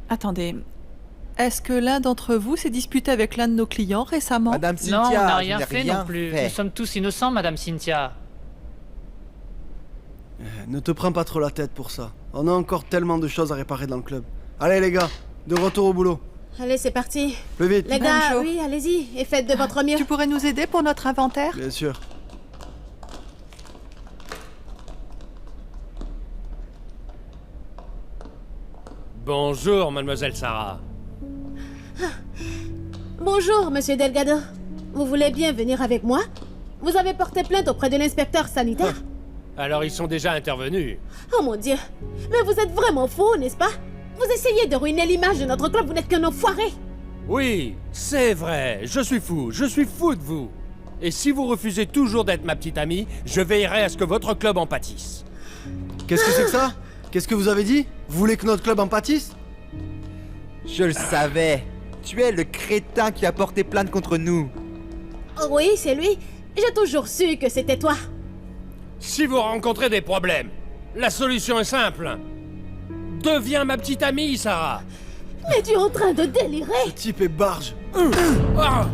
Attendez. Est-ce que l'un d'entre vous s'est disputé avec l'un de nos clients récemment? Madame Cynthia, Non, on n'a je rien n'ai fait rien non plus. fait. Nous sommes tous innocents, Madame Cynthia. Ne te prends pas trop la tête pour ça. On a encore tellement de choses à réparer dans le club. Allez les gars, de retour au boulot. Allez, c'est parti. Plus vite. Les gars, Banjo. oui, allez-y, et faites de votre mieux. Tu pourrais nous aider pour notre inventaire? Bien sûr. Bonjour, mademoiselle Sarah. Bonjour, monsieur Delgado. Vous voulez bien venir avec moi? Vous avez porté plainte auprès de l'inspecteur sanitaire? Alors ils sont déjà intervenus. Oh mon Dieu. Mais vous êtes vraiment faux, n'est-ce pas? Vous essayez de ruiner l'image de notre club, vous n'êtes qu'un enfoiré. Oui, c'est vrai, je suis fou de vous. Et si vous refusez toujours d'être ma petite amie, je veillerai à ce que votre club en pâtisse. Qu'est-ce que c'est que ça? Qu'est-ce que vous avez dit? Vous voulez que notre club en pâtisse? Je le savais. Tu es le crétin qui a porté plainte contre nous. Oh oui, c'est lui. J'ai toujours su que c'était toi. Si vous rencontrez des problèmes, la solution est simple. Deviens ma petite amie, Sarah. Mais tu es en train de délirer. Ce type est barge. Ah,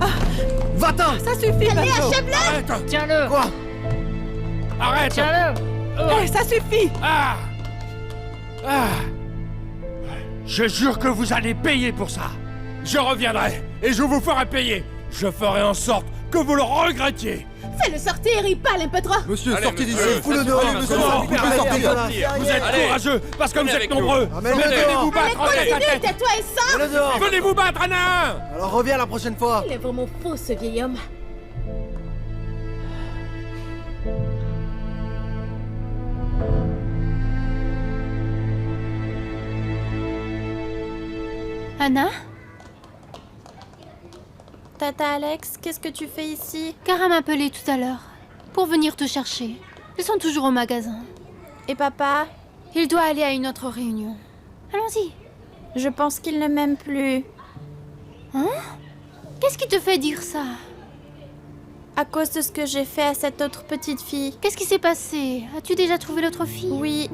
Va-t'en! Ça suffit, Allez, Banjo. achève-le. arrête. Tiens-le. Quoi? Arrête. Tiens-le. Eh, ça suffit. Ah. Ah. Je jure que vous allez payer pour ça. Je reviendrai et je vous ferai payer. Je ferai en sorte que vous le regrettiez. Fais-le sortir, il parle un peu trop. Monsieur, Allez, sortez d'ici. monsieur, Fous-le dehors, monsieur. Comment Vous pouvez Allez, sortir. Vous êtes Allez. courageux parce que vous Venez êtes avec nous. nombreux. Amène-le Venez dehors. vous Allez, battre en tête à continue, tête. tais-toi et sors. Mets-le dehors. Venez vous battre, Anna. Alors reviens la prochaine fois. Il est vraiment faux, ce vieil homme. Anna? Tata Alex, qu'est-ce que tu fais ici? Cara m'a appelé tout à l'heure pour venir te chercher. Ils sont toujours au magasin. Et papa? Il doit aller à une autre réunion. Allons-y. Je pense qu'il ne m'aime plus. Hein? Qu'est-ce qui te fait dire ça? À cause de ce que j'ai fait à cette autre petite fille. Qu'est-ce qui s'est passé? As-tu déjà trouvé l'autre fille? Oui,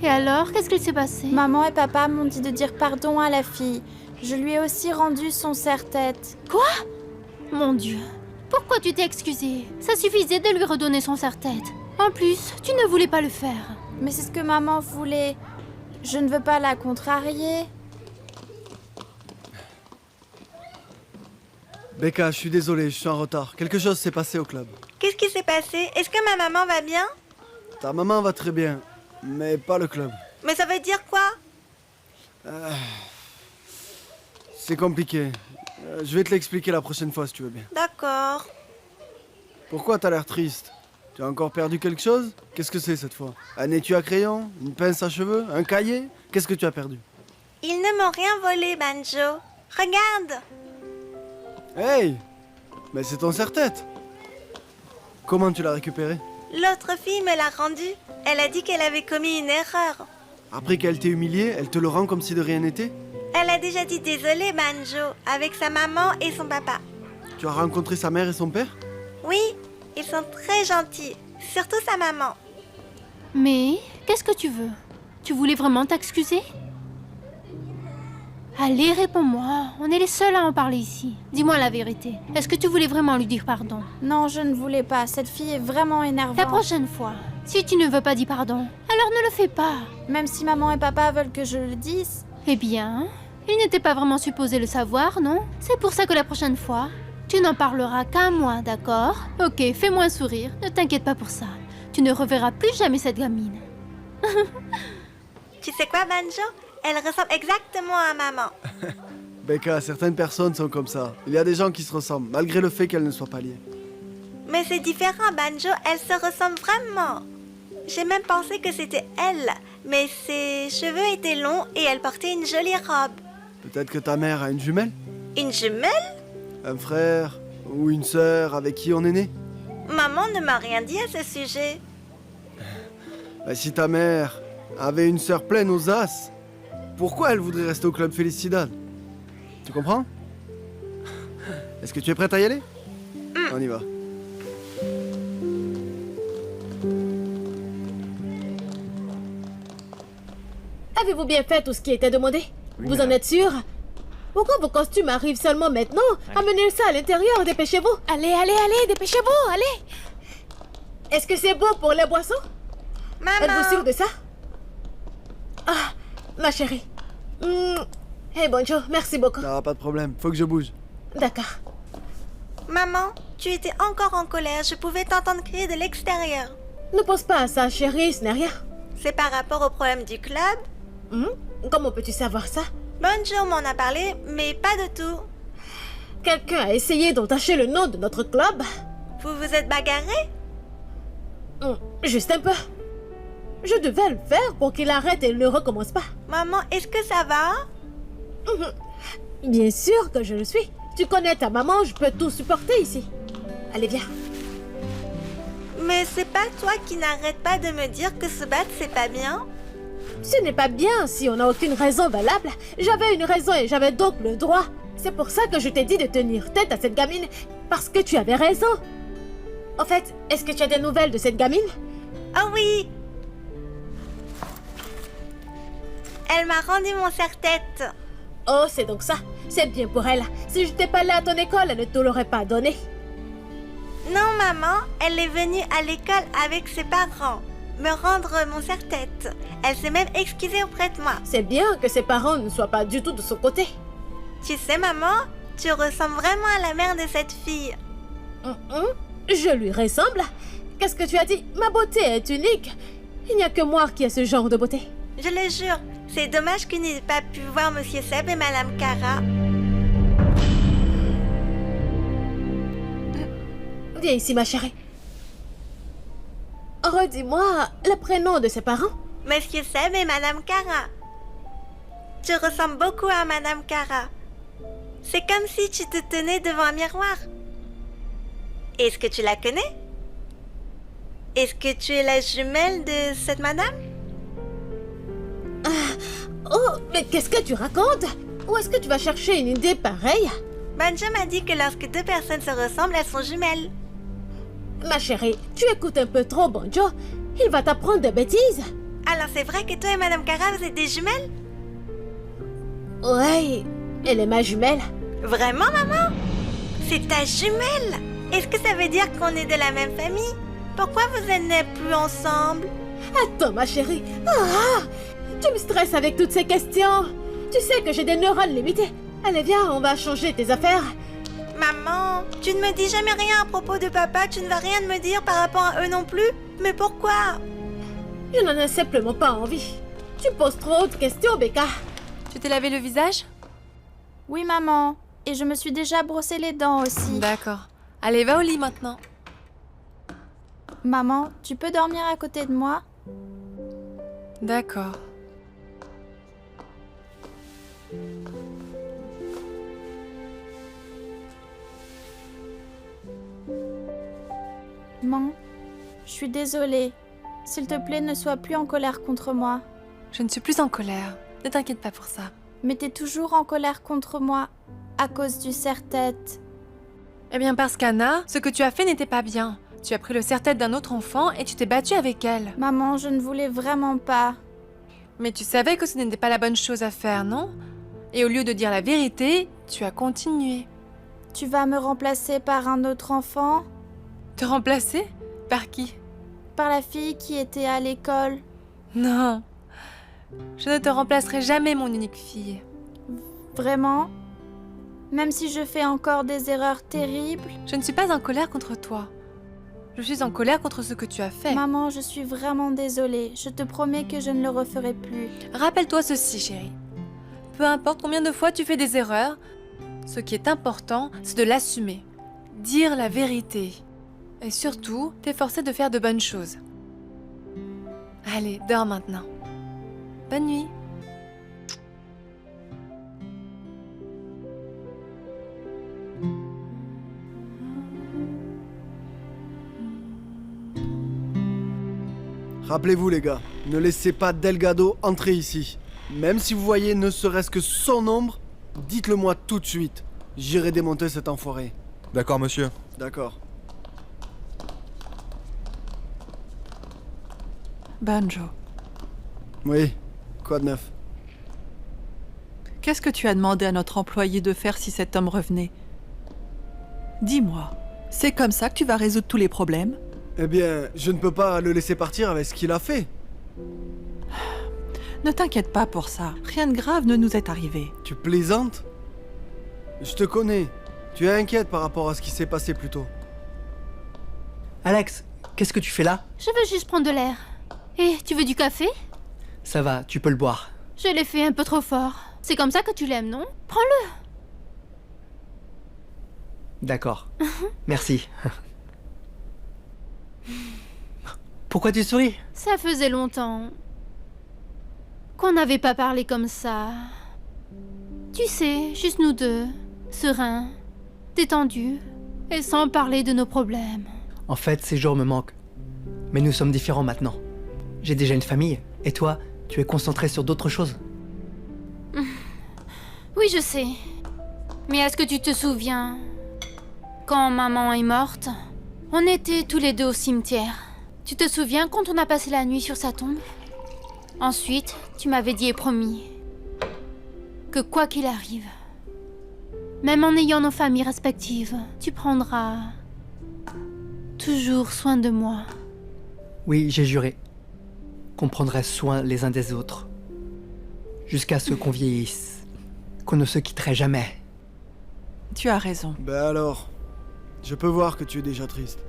Et alors, qu'est-ce qu'il s'est passé? maman et papa m'ont dit de dire pardon à la fille. Je lui ai aussi rendu son serre-tête. Mon Dieu. Pourquoi tu t'es excusée? Ça suffisait de lui redonner son serre-tête. En plus, tu ne voulais pas le faire. Mais c'est ce que maman voulait. Je ne veux pas la contrarier. Becca, je suis désolé, je suis en retard. Quelque chose s'est passé au club. Qu'est-ce qui s'est passé? Est-ce que ma maman va bien? Ta maman va très bien, mais pas le club. Mais ça veut dire quoi? C'est compliqué. Je vais te l'expliquer la prochaine fois si tu veux bien. D'accord. Pourquoi t'as l'air triste? Tu as encore perdu quelque chose? Qu'est-ce que c'est cette fois? Un étui à crayon? Une pince à cheveux? Un cahier? Qu'est-ce que tu as perdu? Ils ne m'ont rien volé, Banjo. Regarde! Hey! Mais c'est ton serre-tête! Comment tu l'as récupéré? L'autre fille me l'a rendu. Elle a dit qu'elle avait commis une erreur. Après qu'elle t'ait humilié, elle te le rend comme si de rien n'était? Elle a déjà dit désolé, Banjo, avec sa maman et son papa. Tu as rencontré sa mère et son père? Oui, ils sont très gentils. Surtout sa maman. Mais, qu'est-ce que tu veux? Tu voulais vraiment t'excuser? Allez, réponds-moi. On est les seuls à en parler ici. Dis-moi la vérité. Est-ce que tu voulais vraiment lui dire pardon? Non, je ne voulais pas. Cette fille est vraiment énervante. La prochaine fois, si tu ne veux pas dire pardon, alors ne le fais pas. Même si maman et papa veulent que je le dise. Eh bien, il n'était pas vraiment supposé le savoir, non? C'est pour ça que la prochaine fois, tu n'en parleras qu'à moi, d'accord? Ok, fais-moi un sourire, ne t'inquiète pas pour ça. Tu ne reverras plus jamais cette gamine. Tu sais quoi, Banjo? Elle ressemble exactement à maman. Becca, certaines personnes sont comme ça. Il y a des gens qui se ressemblent, malgré le fait qu'elles ne soient pas liées. Mais c'est différent, Banjo. Elle se ressemble vraiment. J'ai même pensé que c'était elle. Mais ses cheveux étaient longs et elle portait une jolie robe. Peut-être que ta mère a une jumelle? Une jumelle? Un frère? Ou une sœur avec qui on est né? Maman ne m'a rien dit à ce sujet. Bah, si ta mère avait une sœur pleine aux as, pourquoi elle voudrait rester au club Felicidad? Tu comprends? Est-ce que tu es prête à y aller? On y va. Avez-vous bien fait tout ce qui était demandé? Vous en êtes sûr? Pourquoi vos costumes arrivent seulement maintenant? Amenez ça à l'intérieur, dépêchez-vous. Allez, allez, allez, dépêchez-vous, allez. Est-ce que c'est bon pour les boissons? Êtes-vous sûr de ça? Ah, ma chérie. Hey, bonjour, merci beaucoup. Non, pas de problème, faut que je bouge. D'accord. Maman, tu étais encore en colère. Je pouvais t'entendre crier de l'extérieur. Ne pense pas à ça, chérie, ce n'est rien. C'est par rapport au problème du club? Comment peux-tu savoir ça? Bonjour m'en a parlé, mais pas de tout. Quelqu'un a essayé d'entacher le nom de notre club? Vous vous êtes bagarré? Juste un peu. Je devais le faire pour qu'il arrête et ne recommence pas. Maman, est-ce que ça va? Bien sûr que je le suis. Tu connais ta maman, je peux tout supporter ici. Allez, viens. Mais c'est pas toi qui n'arrête pas de me dire que se battre c'est pas bien? Ce n'est pas bien si on n'a aucune raison valable. J'avais une raison et j'avais donc le droit. C'est pour ça que je t'ai dit de tenir tête à cette gamine, parce que tu avais raison. En fait, est-ce que tu as des nouvelles de cette gamine? Ah oui! Elle m'a rendu mon serre-tête. Oh, c'est donc ça. C'est bien pour elle. Si je n'étais pas là à ton école, elle ne te l'aurait pas donné. Non, maman, elle est venue à l'école avec ses parents me rendre mon serre-tête. Elle s'est même excusée auprès de moi. C'est bien que ses parents ne soient pas du tout de son côté. Tu sais, maman, tu ressembles vraiment à la mère de cette fille. Je lui ressemble? Qu'est-ce que tu as dit? Ma beauté est unique. Il n'y a que moi qui ai ce genre de beauté. Je le jure, c'est dommage qu'il n'ait pas pu voir Monsieur Seb et Madame Cara. Viens ici, ma chérie. Redis-moi le prénom de ses parents. Monsieur Seb et Madame Cara. Tu ressembles beaucoup à Madame Cara. C'est comme si tu te tenais devant un miroir. Est-ce que tu la connais? Est-ce que tu es la jumelle de cette madame? Oh, mais qu'est-ce que tu racontes? Où est-ce que tu vas chercher une idée pareille? Banjo m'a dit que lorsque deux personnes se ressemblent, elles sont jumelles. Ma chérie, tu écoutes un peu trop Bonjo. Il va t'apprendre des bêtises. Alors c'est vrai que toi et Madame Cara, vous êtes des jumelles? Ouais, elle est ma jumelle. Vraiment, maman? C'est ta jumelle? Est-ce que ça veut dire qu'on est de la même famille? Pourquoi vous n'êtes plus ensemble? Attends, ma chérie. Tu me stresses avec toutes ces questions. Tu sais que j'ai des neurones limités. Allez, viens, on va changer tes affaires. Maman, tu ne me dis jamais rien à propos de papa. Tu ne vas rien me dire par rapport à eux non plus? Mais pourquoi? Je n'en ai simplement pas envie. Tu poses trop de questions, Becca. Tu t'es lavé le visage? Oui, maman. Et je me suis déjà brossé les dents aussi. D'accord. Allez, va au lit maintenant. Maman, tu peux dormir à côté de moi? D'accord. Maman, je suis désolée. S'il te plaît, ne sois plus en colère contre moi. Je ne suis plus en colère. Ne t'inquiète pas pour ça. Mais t'es toujours en colère contre moi, à cause du serre-tête. Eh bien parce qu'Anna, ce que tu as fait n'était pas bien. Tu as pris le serre-tête d'un autre enfant et tu t'es battue avec elle. Maman, je ne voulais vraiment pas. Mais tu savais que ce n'était pas la bonne chose à faire, non? Et au lieu de dire la vérité, tu as continué. Tu vas me remplacer par un autre enfant? Te remplacer? Par qui? Par la fille qui était à l'école. Non. Je ne te remplacerai jamais, mon unique fille. Vraiment? Même si je fais encore des erreurs terribles? Je ne suis pas en colère contre toi. Je suis en colère contre ce que tu as fait. Maman, je suis vraiment désolée. Je te promets que je ne le referai plus. Rappelle-toi ceci, chérie. Peu importe combien de fois tu fais des erreurs, ce qui est important, c'est de l'assumer. Dire la vérité. Et surtout, t'efforcer de faire de bonnes choses. Allez, dors maintenant. Bonne nuit. Rappelez-vous les gars, ne laissez pas Delgado entrer ici. Même si vous voyez ne serait-ce que son ombre, dites-le moi tout de suite. J'irai démonter cet enfoiré. D'accord, monsieur. D'accord. Banjo, Oui, quoi de neuf? qu'est-ce que tu as demandé à notre employé de faire si cet homme revenait? Dis-moi, c'est comme ça que tu vas résoudre tous les problèmes? Eh bien, je ne peux pas le laisser partir avec ce qu'il a fait. Ne t'inquiète pas pour ça, rien de grave ne nous est arrivé. Tu plaisantes? Je te connais. Tu es inquiète par rapport à ce qui s'est passé plus tôt. Alex, qu'est-ce que tu fais là? Je veux juste prendre de l'air. Et tu veux du café? Ça va, tu peux le boire. Je l'ai fait un peu trop fort. C'est comme ça que tu l'aimes, non? Prends-le. D'accord. Merci. Pourquoi tu souris? Ça faisait longtemps qu'on n'avait pas parlé comme ça. Tu sais, juste nous deux, sereins, détendus, et sans parler de nos problèmes. En fait, ces jours me manquent. Mais nous sommes différents maintenant. J'ai déjà une famille, et toi, tu es concentré sur d'autres choses. Oui, je sais. Mais est-ce que tu te souviens, quand maman est morte, on était tous les deux au cimetière. Tu te souviens quand on a passé la nuit sur sa tombe? Ensuite, tu m'avais dit et promis que quoi qu'il arrive, même en ayant nos familles respectives, tu prendras toujours soin de moi. Oui, j'ai juré qu'on prendrait soin les uns des autres. Jusqu'à ce qu'on vieillisse. Qu'on ne se quitterait jamais. Tu as raison. Ben alors, je peux voir que tu es déjà triste.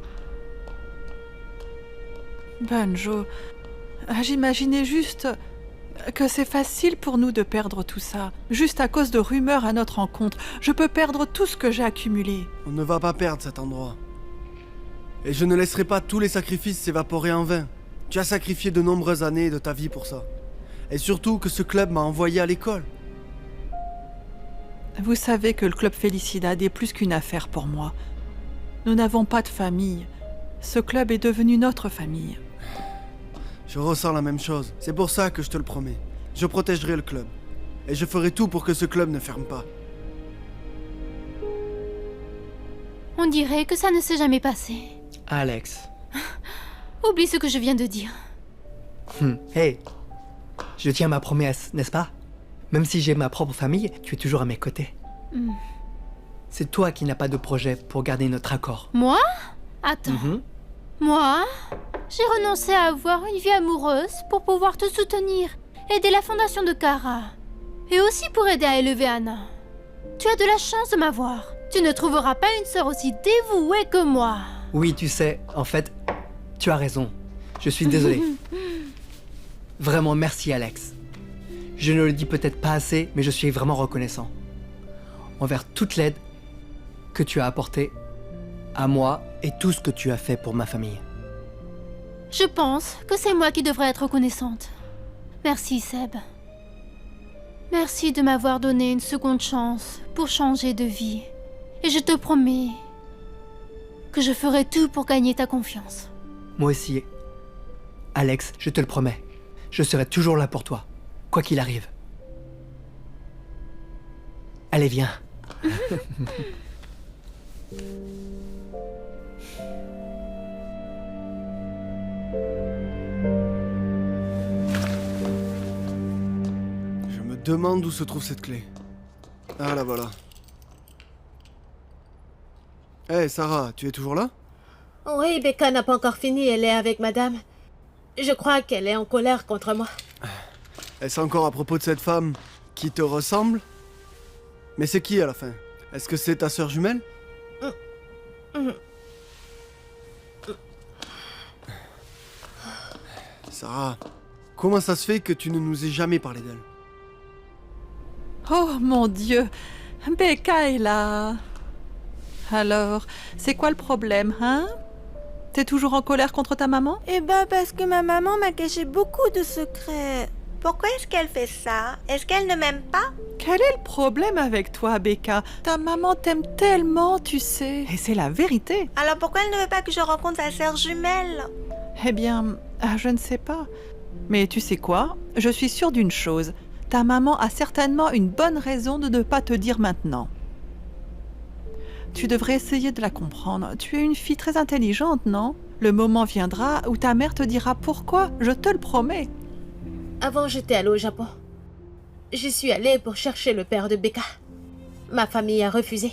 Banjo, j'imaginais juste que c'est facile pour nous de perdre tout ça. Juste à cause de rumeurs à notre encontre. Je peux perdre tout ce que j'ai accumulé. On ne va pas perdre cet endroit. Et je ne laisserai pas tous les sacrifices s'évaporer en vain. Tu as sacrifié de nombreuses années de ta vie pour ça. Et surtout que ce club m'a envoyé à l'école. Vous savez que le Club Felicidad est plus qu'une affaire pour moi. Nous n'avons pas de famille. Ce club est devenu notre famille. Je ressens la même chose. C'est pour ça que je te le promets. Je protégerai le club. Et je ferai tout pour que ce club ne ferme pas. On dirait que ça ne s'est jamais passé. Alex. Oublie ce que je viens de dire. Hey, je tiens ma promesse, n'est-ce pas? Même si j'ai ma propre famille, tu es toujours à mes côtés. C'est toi qui n'as pas de projet pour garder notre accord. Moi? Attends. Moi? J'ai renoncé à avoir une vie amoureuse pour pouvoir te soutenir, aider la fondation de Kara. Et aussi pour aider à élever Anna. Tu as de la chance de m'avoir. Tu ne trouveras pas une sœur aussi dévouée que moi. Oui, tu sais, en fait, tu as raison. Je suis désolé. Vraiment, merci Alex. Je ne le dis peut-être pas assez, mais je suis vraiment reconnaissant. Envers toute l'aide que tu as apportée à moi et tout ce que tu as fait pour ma famille. Je pense que c'est moi qui devrais être reconnaissante. Merci Seb. Merci de m'avoir donné une seconde chance pour changer de vie. Et je te promets que je ferai tout pour gagner ta confiance. Moi aussi. Alex, je te le promets. Je serai toujours là pour toi, quoi qu'il arrive. Allez, viens. Je me demande où se trouve cette clé. Ah, la voilà. Hé, Sarah, tu es toujours là? Oui, Becca n'a pas encore fini, elle est avec madame. Je crois qu'elle est en colère contre moi. Est-ce encore à propos de cette femme qui te ressemble? Mais c'est qui à la fin? Est-ce que c'est ta sœur jumelle? Sarah, comment ça se fait que tu ne nous aies jamais parlé d'elle? Oh mon Dieu, Becca est là. Alors, c'est quoi le problème, hein? T'es toujours en colère contre ta maman? Eh ben, parce que ma maman m'a caché beaucoup de secrets. Pourquoi est-ce qu'elle fait ça? Est-ce qu'elle ne m'aime pas? Quel est le problème avec toi, Becca? Ta maman t'aime tellement, tu sais. Et c'est la vérité. Alors pourquoi elle ne veut pas que je rencontre sa sœur jumelle? Eh bien, je ne sais pas. Mais tu sais quoi? Je suis sûre d'une chose. Ta maman a certainement une bonne raison de ne pas te dire maintenant. Tu devrais essayer de la comprendre. Tu es une fille très intelligente, non? Le moment viendra où ta mère te dira pourquoi, je te le promets. Avant, j'étais allée au Japon. j'y suis allée pour chercher le père de Becca. Ma famille a refusé.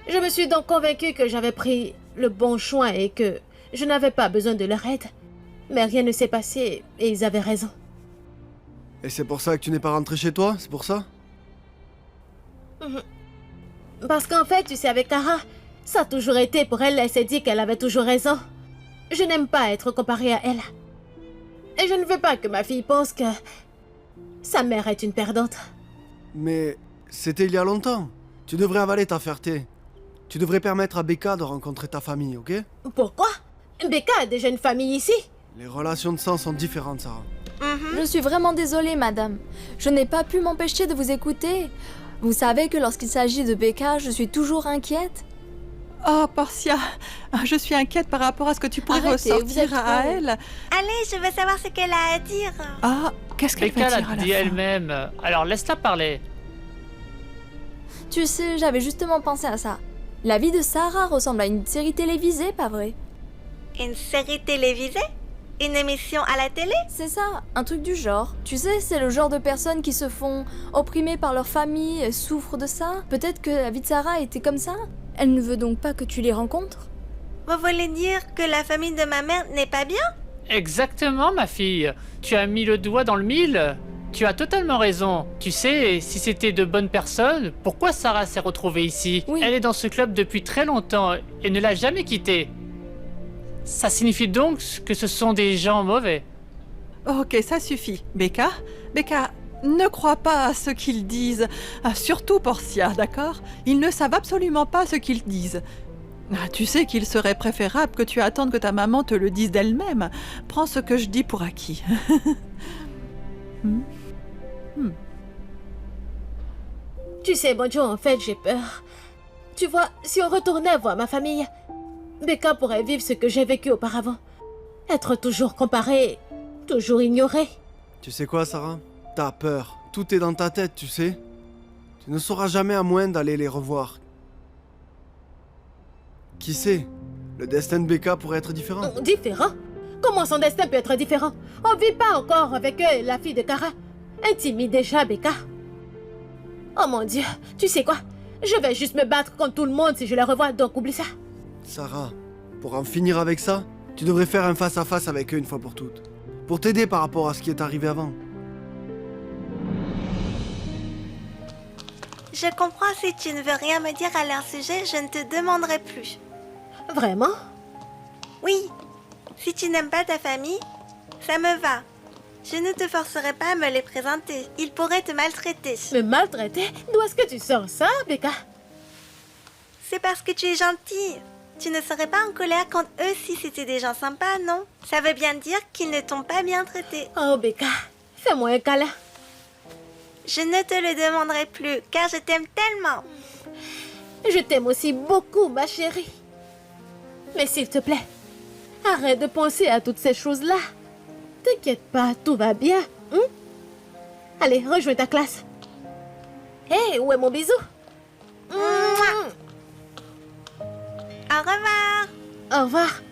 Je me suis donc convaincue que j'avais pris le bon choix et que je n'avais pas besoin de leur aide. Mais rien ne s'est passé et ils avaient raison. Et c'est pour ça que tu n'es pas rentré chez toi? C'est pour ça? Parce qu'en fait, tu sais, avec Kara, ça a toujours été pour elle, elle s'est dit qu'elle avait toujours raison. Je n'aime pas être comparée à elle. Et je ne veux pas que ma fille pense que sa mère est une perdante. Mais c'était il y a longtemps. Tu devrais avaler ta fierté. Tu devrais permettre à Becca de rencontrer ta famille, ok? Pourquoi? Becca a déjà une famille ici. Les relations de sang sont différentes, Sarah. Je suis vraiment désolée, madame. Je n'ai pas pu m'empêcher de vous écouter. Vous savez que lorsqu'il s'agit de Becca, je suis toujours inquiète. Oh, Portia, je suis inquiète par rapport à ce que tu pourrais Arrêtez, vous êtes ressortir à trop- elle. Allez, je veux savoir ce qu'elle a à dire. Ah, qu'est-ce qu'elle Becca va dire à l'a la dit fin? elle-même, alors laisse-la parler. Tu sais, j'avais justement pensé à ça. La vie de Sarah ressemble à une série télévisée, pas vrai? Une série télévisée? Une émission à la télé? C'est ça, un truc du genre. Tu sais, c'est le genre de personnes qui se font opprimer par leur famille et souffrent de ça. Peut-être que la vie de Sarah était comme ça. Elle ne veut donc pas que tu les rencontres? Vous voulez dire que la famille de ma mère n'est pas bien? Exactement, ma fille. Tu as mis le doigt dans le mille. Tu as totalement raison. Tu sais, si c'était de bonnes personnes, pourquoi Sarah s'est retrouvée ici? Oui. Elle est dans ce club depuis très longtemps et ne l'a jamais quitté. Ça signifie donc que ce sont des gens mauvais. Ok, ça suffit. Becca, ne crois pas à ce qu'ils disent. Ah, surtout Portia, d'accord? Ils ne savent absolument pas ce qu'ils disent. Ah, tu sais qu'il serait préférable que tu attendes que ta maman te le dise d'elle-même. Prends ce que je dis pour acquis. Tu sais, Bonjo, en fait, j'ai peur. Tu vois, si on retournait voir ma famille, Becca pourrait vivre ce que j'ai vécu auparavant. Être toujours comparée, toujours ignorée. Tu sais quoi, Sarah? T'as peur. Tout est dans ta tête, tu sais. Tu ne sauras jamais à moins d'aller les revoir. Qui sait? Le destin de Becca pourrait être différent. Différent? Comment son destin peut être différent? On vit pas encore avec la fille de Kara. Intimide déjà, Becca. Oh mon Dieu, tu sais quoi? Je vais juste me battre contre tout le monde si je la revois, donc oublie ça. Sarah, pour en finir avec ça, tu devrais faire un face-à-face avec eux une fois pour toutes. Pour t'aider par rapport à ce qui est arrivé avant. Je comprends, si tu ne veux rien me dire à leur sujet, je ne te demanderai plus. Vraiment? Oui, si tu n'aimes pas ta famille, ça me va. Je ne te forcerai pas à me les présenter. Ils pourraient te maltraiter. Me maltraiter? D'où est-ce que tu sors ça, Becca? C'est parce que tu es gentille. Tu ne serais pas en colère contre eux si c'était des gens sympas, non? Ça veut bien dire qu'ils ne t'ont pas bien traité. Oh, Becca, fais-moi un câlin. Je ne te le demanderai plus, car je t'aime tellement. Je t'aime aussi beaucoup, ma chérie. Mais s'il te plaît, arrête de penser à toutes ces choses-là. T'inquiète pas, tout va bien. Hein? Allez, rejoins ta classe. Hé, où est mon bisou? Mouah. Au revoir. Au revoir.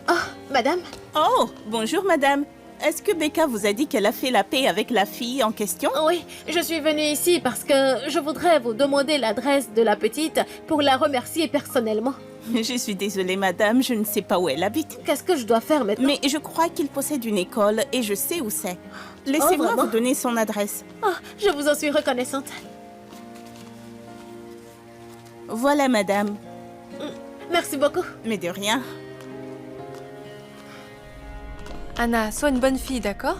Oh, madame. Oh, bonjour madame. Est-ce que Becca vous a dit qu'elle a fait la paix avec la fille en question? Oui, je suis venue ici parce que je voudrais vous demander l'adresse de la petite pour la remercier personnellement. Je suis désolée madame, je ne sais pas où elle habite. Qu'est-ce que je dois faire maintenant? Mais je crois qu'il possède une école et je sais où c'est. Laissez-moi vraiment? vous donner son adresse. Oh, je vous en suis reconnaissante. Voilà madame. Merci beaucoup. Mais de rien. Anna, sois une bonne fille, d'accord?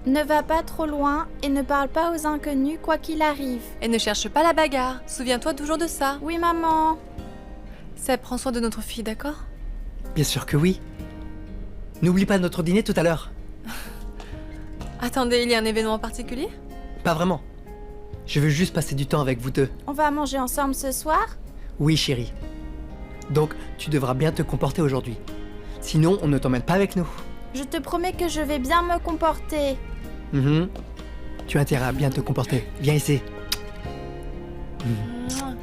Ne va pas trop loin et ne parle pas aux inconnus quoi qu'il arrive. Et ne cherche pas la bagarre. Souviens-toi toujours de ça. Oui, maman. Seb, prends soin de notre fille, d'accord? Bien sûr que oui. N'oublie pas notre dîner tout à l'heure. Attendez, il y a un événement en particulier? Pas vraiment. Je veux juste passer du temps avec vous deux. On va manger ensemble ce soir? Oui, chérie. Donc, tu devras bien te comporter aujourd'hui. Sinon, on ne t'emmène pas avec nous. Je te promets que je vais bien me comporter. Tu as intérêt à bien te comporter. Viens ici. Mouah.